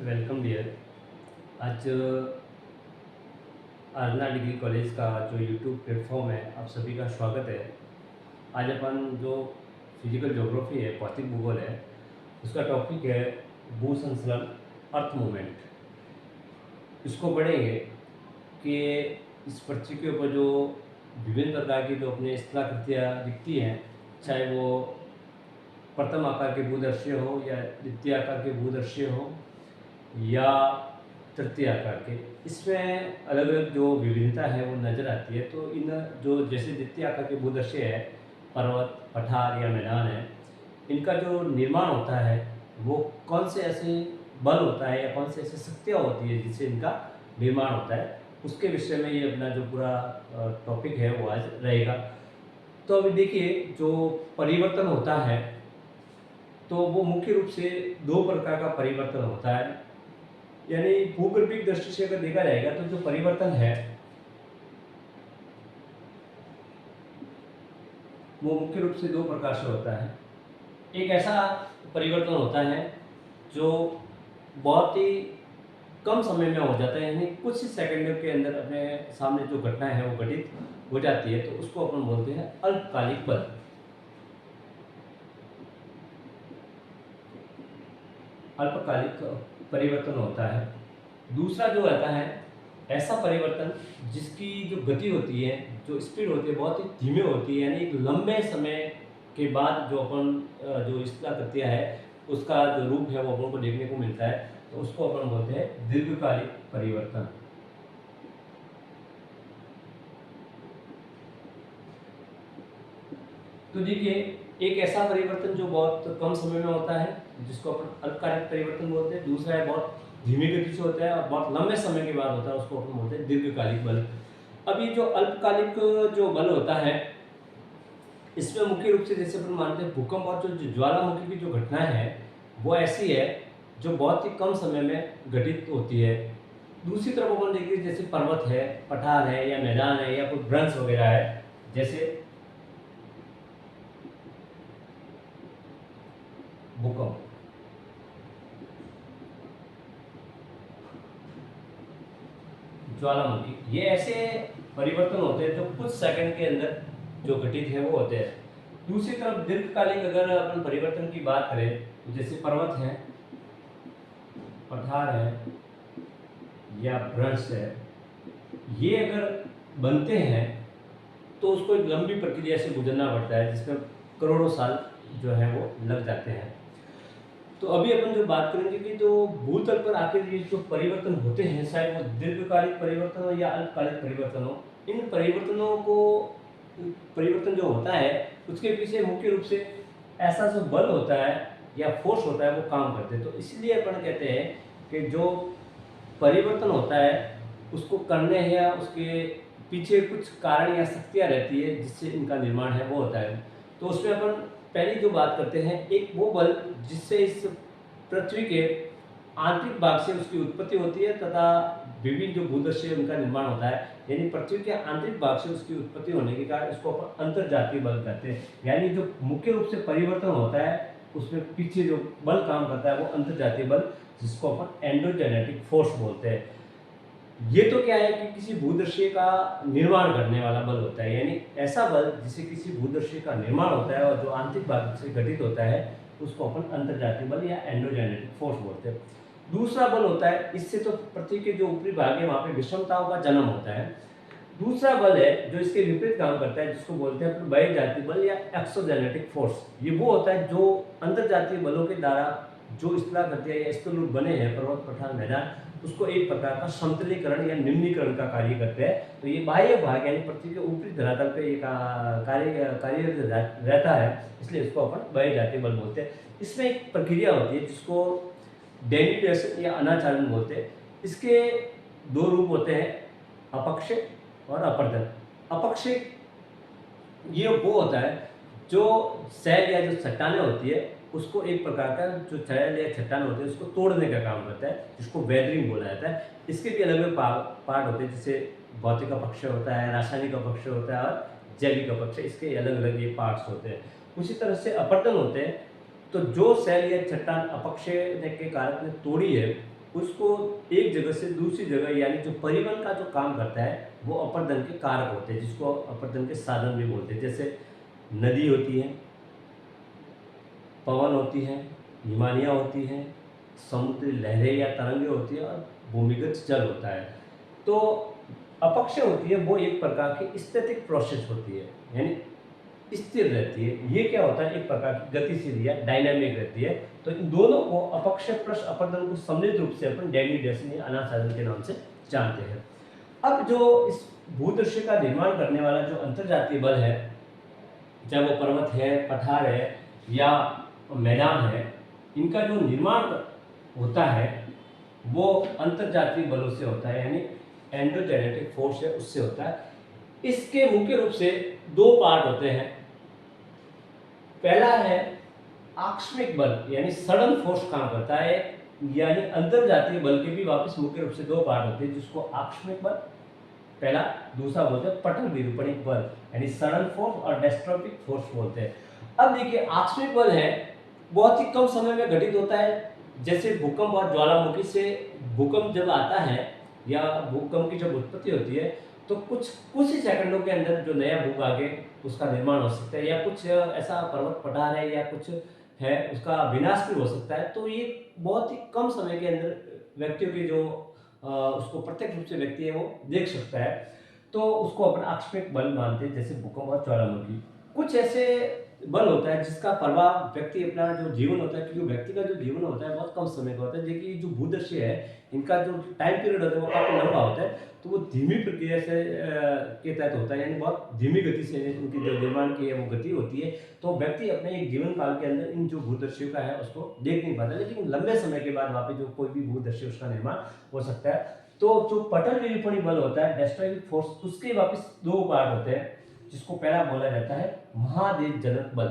Welcome dear. आज Aarna degree college का जो यूट्यूब प्लेटफॉर्म है, आप सभी का स्वागत है। आज अपन जो फिजिकल ज्योग्राफी है, भौतिक भूगोल है, उसका टॉपिक है भू संचलन, अर्थ मूवमेंट। इसको पढ़ेंगे कि इस पृथ्वी के ऊपर जो विभिन्न प्रकार की जो अपने स्थलाकृतियाँ दिखती हैं, चाहे वो प्रथम आकार के भूदर्शीय हो या द्वितीय आकार के भूदर्शीय हो या तृतीय आकार के, इसमें अलग अलग जो विभिन्नता है वो नज़र आती है। तो इन जो जैसे द्वितीय आकार के भूदर्शीय है, पर्वत, पठार या मैदान है, इनका जो निर्माण होता है वो कौन से ऐसे बल होता है या कौन से ऐसी शक्तियाँ होती है जिससे इनका निर्माण होता है, उसके विषय में ये अपना जो पूरा टॉपिक है वो आज रहेगा। तो अभी देखिए, जो परिवर्तन होता है तो वो मुख्य रूप से दो प्रकार का परिवर्तन होता है। यानी भूगर्भिक दृष्टि से अगर देखा जाएगा तो जो परिवर्तन है वो मुख्य रूप से दो प्रकार से होता है। एक ऐसा परिवर्तन होता है जो बहुत ही कम समय में हो जाता है, यानी कुछ ही सेकंडों के अंदर अपने सामने जो घटना है वो घटित हो जाती है, तो उसको अपन बोलते हैं अल्पकालिक बल। अल्पकालिक परिवर्तन होता है। दूसरा जो रहता है ऐसा परिवर्तन जिसकी जो गति होती है, जो स्पीड होती है, बहुत ही धीमे होती है, यानी एक लंबे समय के बाद जो अपन जो स्थलाकृतियाँ है उसका जो रूप है वो अपन को देखने को मिलता है, तो उसको अपन बोलते हैं दीर्घकालिक परिवर्तन। तो देखिए, एक ऐसा परिवर्तन जो बहुत कम समय में होता है जिसको अपन अल्पकालिक परिवर्तन बोलते हैं। दूसरा है बहुत धीमी गति से होता है और बहुत लंबे समय के बाद होता है, उसको अपन बोलते हैं दीर्घकालिक बल। अब ये जो अल्पकालिक जो बल होता है, इसमें मुख्य रूप से जैसे अपन मानते हैं भूकंप और जो ज्वालामुखी की जो घटना है वो ऐसी है जो बहुत ही कम समय में घटित होती है। दूसरी तरफ अपन देखिए, जैसे पर्वत है, पठार है या मैदान है या कोई भ्रंश वगैरह है, जैसे भूकंप, ज्वालामुखी, ये ऐसे परिवर्तन होते हैं जो कुछ सेकंड के अंदर जो घटित है वो होते हैं। दूसरी तरफ दीर्घकालिक अगर अपन परिवर्तन की बात करें तो जैसे पर्वत है, पठार है या भ्रंश है, ये अगर बनते हैं तो उसको एक लंबी प्रक्रिया से गुजरना पड़ता है जिसमें करोड़ों साल जो है वो लग जाते हैं। तो अभी अपन जो बात करेंगे कि जो भूतल पर आकर ये जो परिवर्तन होते हैं, शायद वो दीर्घकालिक परिवर्तन हो या अल्पकालिक परिवर्तन हो, इन परिवर्तनों को परिवर्तन जो होता है उसके पीछे मुख्य रूप से ऐसा जो बल होता है या फोर्स होता है वो काम करते हैं। तो इसलिए अपन कहते हैं कि जो परिवर्तन होता है उसको करने या उसके पीछे कुछ कारण या शक्तियाँ रहती है जिससे इनका निर्माण है वो होता है। तो उसमें अपन पहली जो बात करते हैं, एक वो बल जिससे इस पृथ्वी के आंतरिक भाग से उसकी उत्पत्ति होती है तथा विभिन्न जो भूदृश्य उनका निर्माण होता है, यानी पृथ्वी के आंतरिक भाग से उसकी उत्पत्ति होने के कारण इसको अपन अंतर्जातीय बल कहते हैं। यानी जो मुख्य रूप से परिवर्तन होता है उसमें पीछे जो बल काम करता है वो अंतर्जातीय बल, जिसको अपन एंडोजेनेटिक फोर्स बोलते हैं। ये तो क्या है कि किसी भूदृश्य का निर्माण करने वाला बल होता है, यानी ऐसा बल जिससे किसी भूदृश्य का निर्माण होता है और जो आंतरिक भाग से घटित होता है उसको अपन अंतर्जातीय बल या एंडोजेनेटिक फोर्स बोलते हैं। दूसरा बल होता है, इससे तो पृथ्वी के जो ऊपरी भाग है वहाँ पे विषमताओं का जन्म होता है। दूसरा बल है जो इसके विपरीत काम करता है, जिसको बोलते हैं बहिर्जातीय बल या एक्सोजेनेटिक फोर्स। ये वो होता है जो अंतर्जातीय बलों के द्वारा जो स्थलाकृतियाँ या स्थलरूप बने हैं, पर्वत, पठार, मैदान, उसको एक प्रकार का समतलीकरण या निम्नीकरण का कार्य करते हैं। तो ये बाह्य भाग यानी पृथ्वी के ऊपरी धरातल पे ये कार्य रहता है, इसलिए इसको अपन बहिर्जातीय बल बोलते हैं। इसमें एक प्रक्रिया होती है जिसको डेनिट्रेशन या अनाचारण बोलते हैं। इसके दो रूप होते हैं, अपक्षय और अपर्दन। अपक्षय ये वो होता है जो शैल या जो चट्टानें होती है उसको एक प्रकार का जो शैल या चट्टान होते हैं उसको तोड़ने का काम करता है, जिसको वेदरिंग बोला जाता है। इसके भी अलग अलग पार्ट होते हैं, जैसे भौतिक अपक्षय होता है, रासायनिक अपक्षय होता है और जैविक अपक्षय, इसके अलग अलग ये पार्ट्स होते हैं। उसी तरह से अपर्दन होते हैं। तो जो शैल या चट्टान अपक्षय के कारक ने तोड़ी है उसको एक जगह से दूसरी जगह यानी जो परिवहन का जो काम करता है वो अपर्दन के कारक होते हैं, जिसको अपर्दन के साधन भी बोलते हैं। जैसे नदी होती है, पवन होती है, हिमानियाँ होती हैं, समुद्री लहरें या तरंगें होती हैं और भूमिगत जल होता है। तो अपक्षय होती है वो एक प्रकार की स्टैटिक प्रोसेस होती है, यानी स्थिर रहती है। ये क्या होता है, एक प्रकार की गतिशील या डायनामिक रहती है। तो इन दोनों को अपक्षय प्लस अपर्दन को सम्मिलित रूप से अपन डेग्रेडेशन या अनाच्छादन के नाम से जानते हैं। अब जो इस भूदृश्य का निर्माण करने वाला जो अंतर्जातीय बल है, चाहे वो पर्वत है, पठार है या मैदान है, इनका जो निर्माण होता है वो अंतर्जातीय बलों से होता है, यानी एंडोजेनेटिक फोर्स है उससे होता है। इसके मुख्य रूप से दो पार्ट होते हैं। पहला है आकस्मिक बल, यानी सडन फोर्स काम करता है, यानी अंतर्जातीय बल के भी वापस मुख्य रूप से दो पार्ट होते हैं, जिसको आकस्मिक बल पहला, दूसरा बोलते हैं पटल विरूपणिक बल, यानी सडन फोर्स और डेस्ट्रोपिक फोर्स बोलते हैं। अब देखिए आकस्मिक बल है बहुत ही कम समय में घटित होता है। जैसे भूकंप और ज्वालामुखी से भूकंप जब आता है या भूकंप की जब उत्पत्ति होती है तो कुछ ही सेकंडों के अंदर जो नया भूक आगे उसका निर्माण हो सकता है, या कुछ ऐसा पर्वत पठार है या कुछ है उसका विनाश भी हो सकता है। तो ये बहुत ही कम समय के अंदर व्यक्तियों की जो उसको प्रत्यक्ष रूप से व्यक्ति है वो देख सकता है, तो उसको अपन आकस्मिक बल मानते हैं, जैसे भूकंप और ज्वालामुखी। कुछ ऐसे बल होता है जिसका प्रभाव व्यक्ति अपना जो जीवन होता है, क्योंकि व्यक्ति का जो जीवन होता है बहुत कम समय का होता है, देखिए जो भूदृश्य है इनका जो टाइम पीरियड होता है वो काफ़ी लंबा होता है, तो वो धीमी प्रक्रिया से के तहत होता है, यानी बहुत धीमी गति से उनकी जो निर्माण की है वो गति होती है। तो व्यक्ति अपने एक जीवन काल के अंदर इन जो भूदृश्यों का है उसको देख नहीं पाता, लेकिन लंबे समय के बाद वहाँ पे जो कोई भी भूदृश्य उसका निर्माण हो सकता है। तो जो पटल विरूपणी बल होता है, डेस्ट्रक्टिव फोर्स, उसके वापस दो पार्ट होते हैं, जिसको पहला बोला जाता है महादेश जनक बल,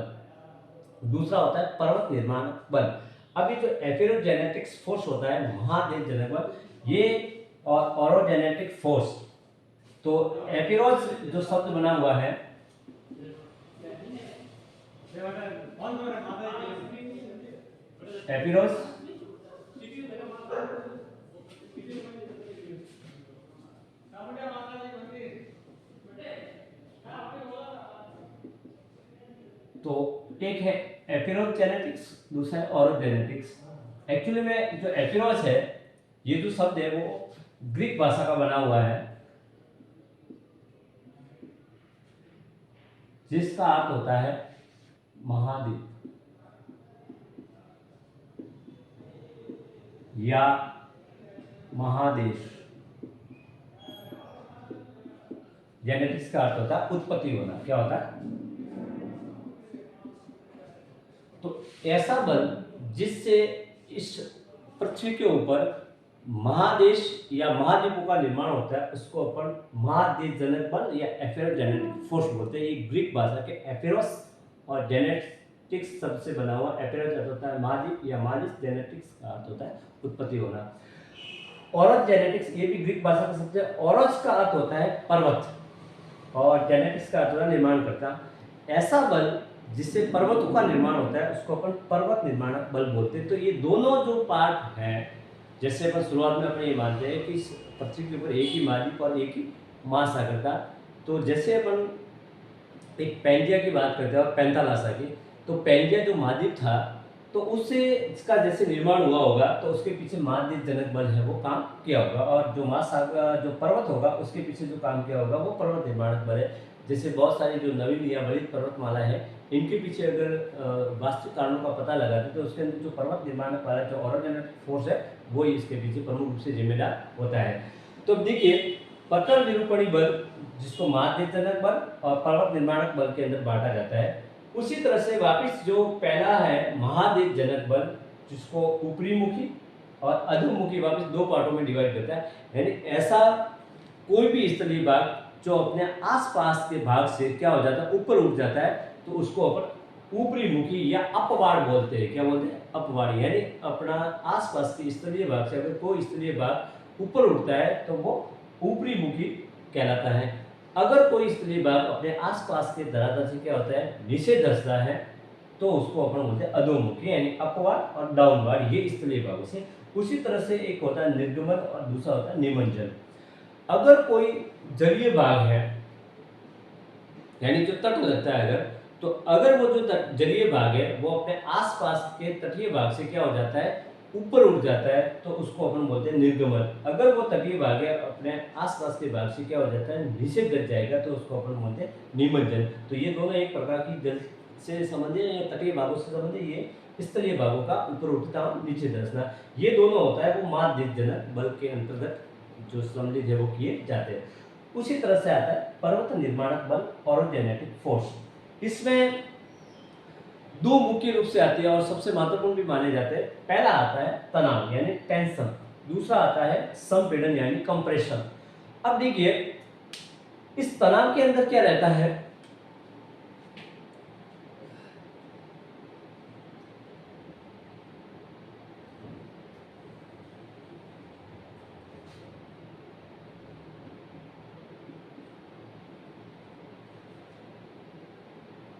दूसरा होता है पर्वत निर्माण बल। अभी जो एफेरोजेनेटिक्स फोर्स होता है महादेश जनक बल, ये और ऑरोजेनेटिक फोर्स, तो एफेरोज जो शब्द बना हुआ है, एफिरोज तो एक है एफिरोज जेनेटिक्स, दूसरा है ऑरोजेनेटिक्स। एक्चुअली में जो एफिरोज है, ये जो शब्द है वो ग्रीक भाषा का बना हुआ है, जिसका अर्थ होता है महाद्वीप या महादेश। जेनेटिक्स का अर्थ होता है उत्पत्ति होना, क्या होता है, तो ऐसा बल जिससे इस पृथ्वी के ऊपर महादेश या महाद्वीपों का निर्माण होता है, उसको अपन महादेश जनक बल या एफेरोजेनेटिक फोर्स बोलते हैं। ये ग्रीक भाषा के एफेरोस और जेनेटिक्स शब्द से बना हुआ। एफेरोस अर्थ होता है महाद्वीप या महादेश, जेनेटिक्स का अर्थ होता है उत्पत्ति होना। ऑरस जेनेटिक्स, ये भी ग्रीक भाषा का शब्द है। ऑरस का अर्थ होता है पर्वत और जेनेटिक्स का अर्थ होता है निर्माण करता। ऐसा बल जिससे पर्वतों का निर्माण होता है उसको अपन पर्वत निर्माणक बल बोलते हैं। तो ये दोनों जो पार्ट हैं, जैसे अपन शुरुआत में अपने ये मानते हैं कि इस पृथ्वी के ऊपर एक ही महाद्वीप और एक ही महासागर था, तो जैसे अपन एक पैंजिया की बात करते हैं और पैंथालासा की, तो पैंजिया जो महाद्वीप था तो उससे इसका जैसे निर्माण हुआ होगा तो उसके पीछे महाद्वीप जनक बल है वो काम किया होगा, और जो महासागर जो पर्वत होगा उसके पीछे जो काम किया होगा वो पर्वत निर्माणक बल है। जैसे बहुत सारी जो नवीन या वलित पर्वतमाला है, इनके पीछे अगर वास्तविक कारणों का पता लगाते तो उसके अंदर जो पर्वत निर्माणक वाला जो ऑरोजेनेटिक फोर्स है वो इसके पीछे प्रमुख रूप से जिम्मेदार होता है। तो देखिए पटल विरूपणी बल जिसको महादेश जनक बल और पर्वत निर्माणक बल के अंदर बांटा जाता है, उसी तरह से वापिस जो पहला है महादेश जनक बल जिसको ऊपरी मुखी और अधोमुखी वापिस दो पार्टों में डिवाइड करता है। यानी ऐसा कोई भी स्थलीय भाग जो अपने आसपास के भाग से क्या हो जाता है ऊपर उठ जाता है, तो उसको अपन ऊपरी मुखी या अपवाड़ बोलते हैं। क्या बोलते हैं, अपवाड़ी, यानी अपना आसपास के स्थलीय भाग से अगर कोई स्थलीय भाग ऊपर उठता है तो वो ऊपरी मुखी कहलाता है। अगर कोई स्थलीय भाग अपने आसपास के धरातल से क्या होता है नीचे धंसता है तो उसको अपन बोलते हैं अधोमुखी, यानी अपवाड़ और डाउनवार्ड, ये स्थलीय भागों से उसी तरह से एक होता है निर्गमन और दूसरा होता है निमज्जन। अगर कोई जलीय भाग है, यानी जो तट लगता है अगर, तो अगर वो जो जलीय भाग है वो अपने आसपास के तटीय भाग से क्या हो जाता है, ऊपर उठ जाता है, तो उसको अपन बोलते हैं निर्गमन। अगर वो तटीय भाग है अपने आसपास के भाग से क्या हो जाता है, नीचे गिर जाएगा, तो उसको अपन बोलते हैं निमज्जन। तो ये दोनों एक प्रकार की जल से संबंधित या तटीय भागों से संबंधित, ये स्तरीय भागों का ऊपर उठता और नीचे धंसना, ये दोनों होता है वो माध्यजनक बल के अंतर्गत जो सम्मिलित है वो किए जाते हैं। उसी तरह से आता है पर्वत निर्माणक बल, ऑरोजेनेटिक फोर्स। इसमें दो मुख्य रूप से आती है और सबसे महत्वपूर्ण भी माने जाते हैं। पहला आता है तनाव यानी टेंशन, दूसरा आता है संपीड़न यानी कंप्रेशन। अब देखिए इस तनाव के अंदर क्या रहता है,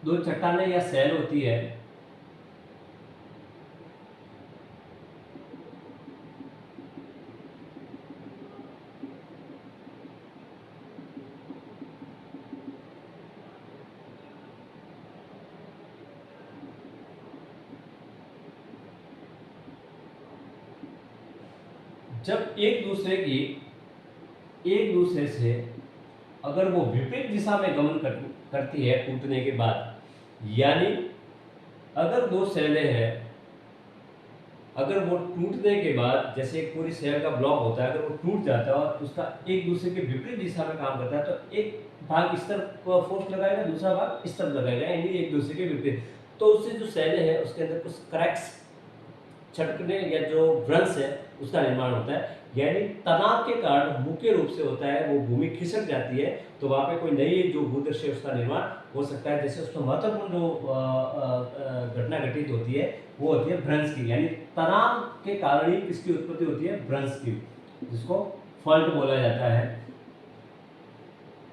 दो चट्टानें या सैल होती है, जब एक दूसरे से अगर वो विपरीत दिशा में गमन करती है टूटने के बाद, यानी अगर दो सेलें हैं, अगर वो टूटने के बाद जैसे एक पूरी सेल का ब्लॉक होता है, अगर वो टूट जाता है और उसका एक दूसरे के विपरीत दिशा में काम करता है, तो एक भाग इस तरफ फोर्स लगाएगा, दूसरा भाग इस तरफ लगाएगा, यानी एक दूसरे के विपरीत। तो उससे जो सेलें हैं उसके अंदर कुछ क्रैक्स, छटकने या जो व्रंश है उसका निर्माण होता है। यानी तनाव के कारण मुख्य रूप से होता है वो भूमि खिसक जाती है, तो वहां पे कोई नई जो भूदृश्य उसका निर्माण हो सकता है। जैसे उसमें महत्वपूर्ण जो घटना घटित होती है वो होती है भ्रंश की, यानी तनाव के कारण ही किसकी उत्पत्ति होती है, भ्रंश की, जिसको फॉल्ट बोला जाता है।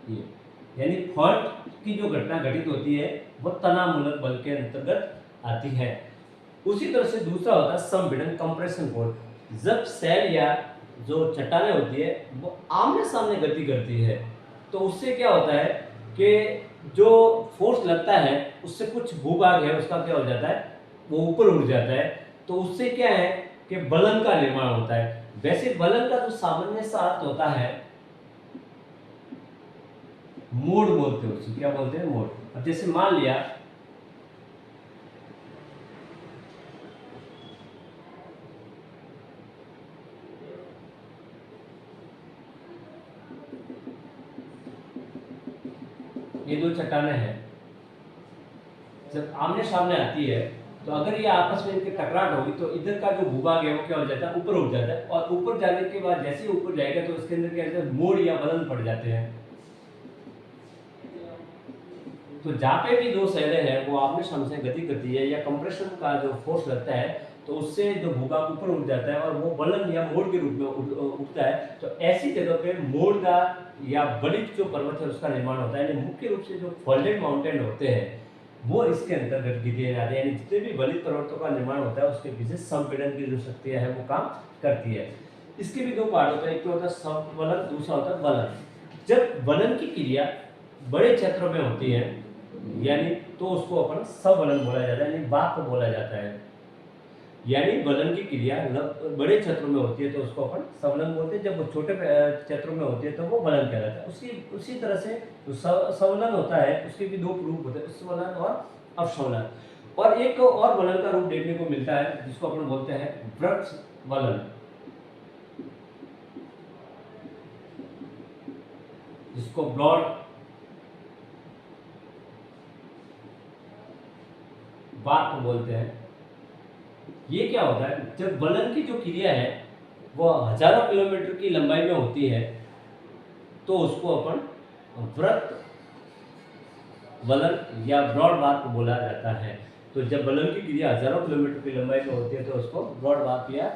ये यानी फॉल्ट की जो घटना घटित होती है वो तनाव मूलक बल के अंतर्गत आती है। उसी तरह से दूसरा होता है संपीड़न, कंप्रेशन फोर्स। जब सेल या जो चट्टानें होती है वो आमने सामने गति करती है, तो उससे क्या होता है कि जो फोर्स लगता है उससे कुछ भूभाग है उसका क्या हो जाता है, वो ऊपर उठ जाता है। तो उससे क्या है कि बलन का निर्माण होता है। वैसे बलन का जो सामान्य सा अर्थ होता है, मोड़ बोलते हैं उसको, क्या बोलते हैं, मोड़। अब जैसे मान लिया ये दो चट्टानें हैं, जब आमने सामने आती है तो अगर ये आपस में इनकी टकराट होगी तो इधर का जो भूभाग है वो क्या हो जाता है, ऊपर उठ जाता है। और ऊपर जाने के बाद जैसे ही ऊपर जाएगा तो इसके अंदर क्या होता है, मोड़ या बलन पड़ जाते हैं। तो जहाँ पे भी दो सेलें हैं वो आमने सामने गति करती है या कंप्रेशन का जो फोर्स लगता है तो उससे जो भूभाग ऊपर उठ जाता है और वो बलन या मोड़ के रूप में उठता है। तो ऐसी जगह पे मोड़ का या बलित जो पर्वत है उसका निर्माण होता है। यानी मुख्य रूप से जो फोल्डेड माउंटेन होते हैं वो इसके अंतर्गत गिने जाते हैं। यानी जितने भी बलित पर्वतों का निर्माण होता है उसके पीछे संपीड़न की जो शक्तियां है वो काम करती है। इसके भी दो पार्ट होते हैं, एक तो होता है संवलन, दूसरा होता है वलन। जब वलन की क्रिया बड़े क्षेत्रों में होती है यानी तो उसको अपन सवलन बोला जाता है, यानी वाप बोला जाता है। यानी वलन की क्रिया बड़े क्षेत्रों में होती है तो उसको अपन सवलन बोलते हैं, जब वो छोटे क्षेत्रों में होती है तो वो वलन कहलाता है। उसी तरह से जो सवलन होता है उसके भी दो रूप होते हैं, स्वलन और अवसवलन। और एक और वलन का रूप देखने को मिलता है जिसको अपन बोलते हैं वृक्ष वलन, जिसको ब्रॉड वार्प बोलते हैं। ये क्या होता है, जब वलन की जो क्रिया है वो हजारों किलोमीटर की लंबाई में होती है तो उसको अपन वृत्त वलन या ब्रॉड वार्प बोला जाता है। तो जब वलन की क्रिया हजारों किलोमीटर की लंबाई में होती है तो उसको ब्रॉड वार्प या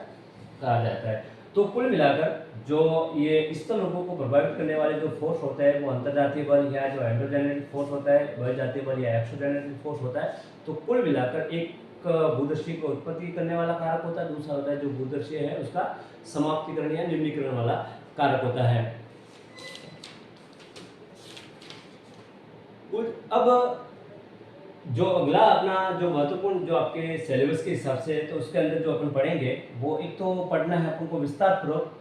कहा जाता है। तो कुल मिलाकर जो ये स्थल रूपों को प्रभावित करने वाले जो फोर्स होता है वो अंतर्जातीय बल या जो एंडोजेनेटिक फोर्स होता है, बहिर्जातीय बल या एक्सोजेनेटिक फोर्स होता है। तो कुल मिलाकर एक भूदर्शी को उत्पत्ति करने वाला कारक होता है, दूसरा होता है जो भूदर्शी है उसका समाप्तिकरण या निम्नीकरण वाला कारक होता है। अब जो अगला अपना जो महत्वपूर्ण जो आपके सिलेबस के हिसाब से तो उसके अंदर जो अपन पढ़ेंगे वो एक तो पढ़ना है अपन को विस्तार पूर्वक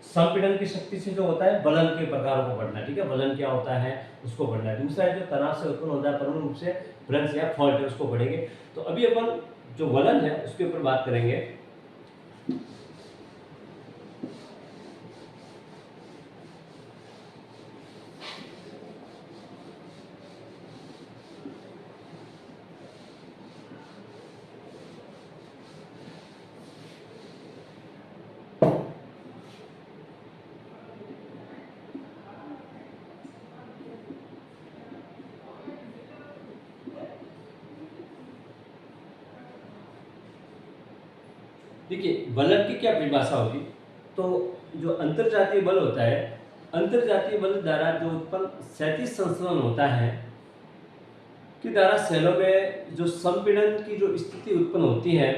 संपीड़न की शक्ति से जो होता है वलन के प्रकारों को पढ़ना है, ठीक है, वलन क्या होता है उसको पढ़ना है। दूसरा है जो तनाव से उत्पन्न होता है परमाणु रूप से भ्रंश या फॉल्ट है उसको पढ़ेंगे। तो अभी अपन जो वलन है उसके ऊपर बात करेंगे। देखिए वलन की क्या परिभाषा होगी, तो जो अंतरजातीय बल होता है, अंतरजातीय बल द्वारा जो उत्पन्न क्षैतिज संचलन होता है कि द्वारा सेलों में जो संपीड़न की जो स्थिति उत्पन्न होती है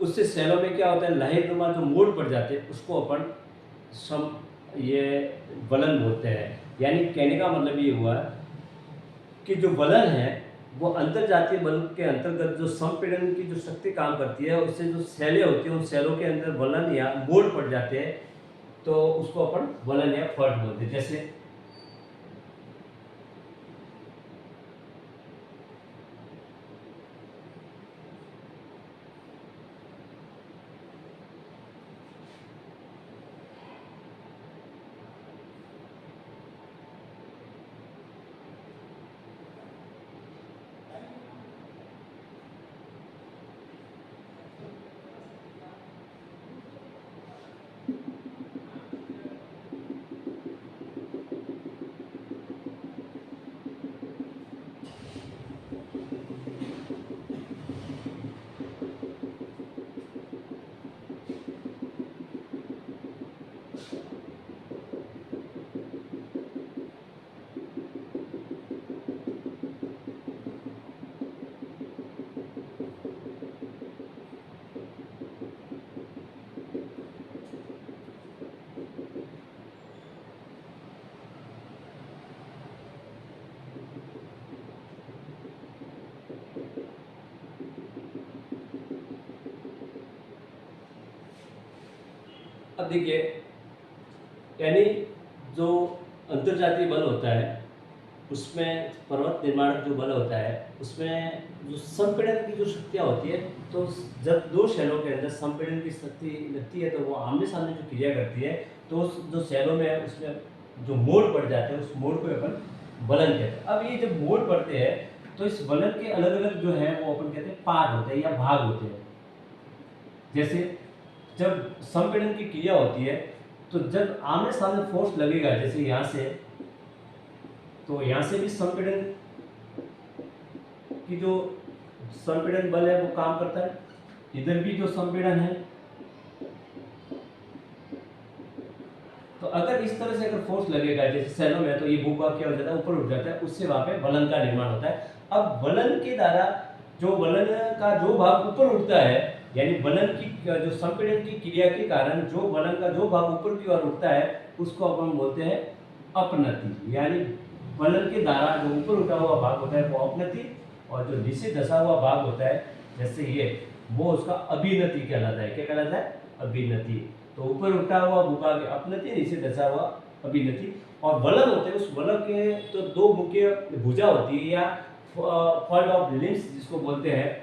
उससे सेलों में क्या होता है लहरनुमा जो मोड़ पड़ जाते हैं उसको अपन ये वलन बोलते हैं। यानी कहने का मतलब ये हुआ कि जो वलन है वो अंतरजातीय बल के अंतर्गत जो संपीड़न की जो शक्ति काम करती है उससे जो सेलें होती हैं उन सेलों के अंदर वलन या मोड़ पड़ जाते हैं तो उसको अपन वलन या फॉल्ट बोलते हैं। जैसे अब देखिए यानी जो अंतरजातीय बल होता है उसमें पर्वत निर्माण जो बल होता है उसमें जो संपीड़न की जो शक्तियाँ होती है तो जब दो शैलों के अंदर संपीड़न की शक्ति लगती है तो वो आमने सामने जो क्रिया करती है तो उस जो शैलों में है उसमें जो मोड़ पड़ जाते हैं उस मोड़ को अपन वलन कहते हैं। अब ये जब मोड़ पड़ते हैं तो इस वलन के अलग अलग जो है वो अपन कहते हैं पार्ट होते हैं या भाग होते हैं। जैसे जब संपीड़न की क्रिया होती है तो जब आमने सामने फोर्स लगेगा जैसे यहाँ से तो यहाँ से भी संपीड़न की जो संपीड़न बल है वो काम करता है, इधर भी जो संपीड़न है तो अगर इस तरह से अगर फोर्स लगेगा जैसे सेलों में तो ये भूभाग क्या हो जाता है ऊपर उठ जाता है उससे वहां पे वलन का निर्माण होता है। अब वलन के द्वारा जो वलन का जो भाग ऊपर उठता है यानी वलन की जो संपीड़न की क्रिया के कारण जो वलन का जो भाग ऊपर की ओर उठता है उसको अपन बोलते हैं अपनति। यानी वलन के द्वारा जो ऊपर उठा हुआ भाग होता है वो अपनति और जो नीचे धसा हुआ भाग होता है जैसे ये वो उसका अभिनति कहलाता है। क्या कहलाता है? अभिनति। तो ऊपर उठा हुआ भूभाग अपनति, नीचे धसा हुआ अभिनति। और वलन होते हैं उस वलन के तो दो मुख्य भुजा होती है या फॉल्ट ऑफ लिम्स जिसको बोलते हैं।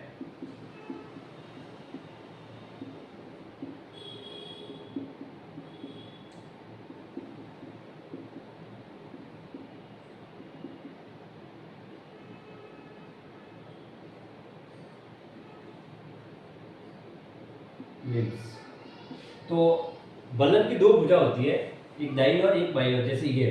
तो वलन की दो भुजा होती है, एक दाईं और एक बाईं ओर, जैसे ये।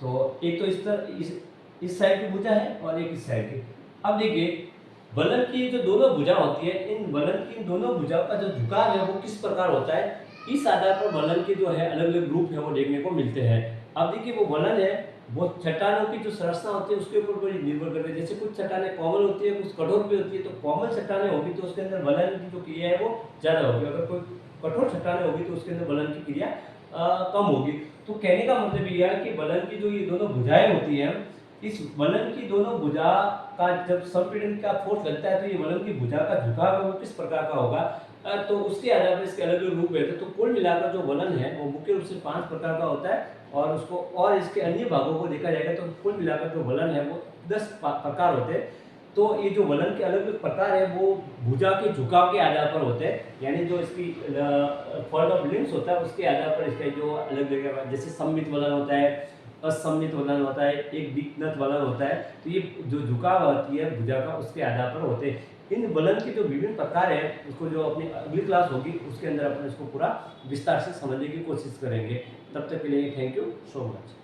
तो एक तो इस तरह इस साइड की भुजा है और एक इस साइड की। अब देखिए वलन की जो दोनों भुजा होती है इन वलन की दोनों भुजाओं का जो झुकाव है वो किस प्रकार होता है इस आधार पर वलन के जो है अलग अलग रूप है वो देखने को मिलते हैं। अब देखिए वो वलन है वो चट्टानों की जो संरचना होती है उसके ऊपर कोई निर्भर करते हैं। जैसे कुछ चट्टानें कोमल होती है, कुछ कठोर भी होती है। तो कोमल चट्टानें होगी तो उसके अंदर वलन की जो क्रिया है वो ज़्यादा होगी, अगर कोई कठोर चट्टानें होगी तो उसके अंदर वलन की क्रिया कम होगी। तो कहने का मतलब ये है कि वलन की जो ये दोनों भुजाएं होती हैं, इस वलन की दोनों भुजा का जब संपीड़न का फोर्स लगता है तो ये वलन की भुजा का झुकाव है वो किस प्रकार का होगा, तो उसके आधार पर इसके अलग अलग रूप है। तो कुल मिलाकर जो वलन है वो मुख्य रूप से 5 प्रकार का होता है, और उसको और इसके अन्य भागों को देखा जाएगा तो कुल मिलाकर जो वलन है वो 10 प्रकार होते हैं। तो ये जो वलन के अलग अलग प्रकार है वो भुजा के झुकाव के आधार पर होते हैं, यानी जो इसकी फॉल्ट ऑफ लिम्स होता है उसके आधार पर इसका जो अलग अलग, जैसे सम्मित वलन होता है, असम्मित वलन होता है, एक दिक्नत वलन होता है। तो ये जो झुकाव होती है भुजा का उसके आधार पर होते हैं। इन वलन के जो विभिन्न प्रकार है उसको जो अपनी अगली क्लास होगी उसके अंदर अपन इसको पूरा विस्तार से समझने की कोशिश करेंगे। तब तक के लिए थैंक यू सो मच।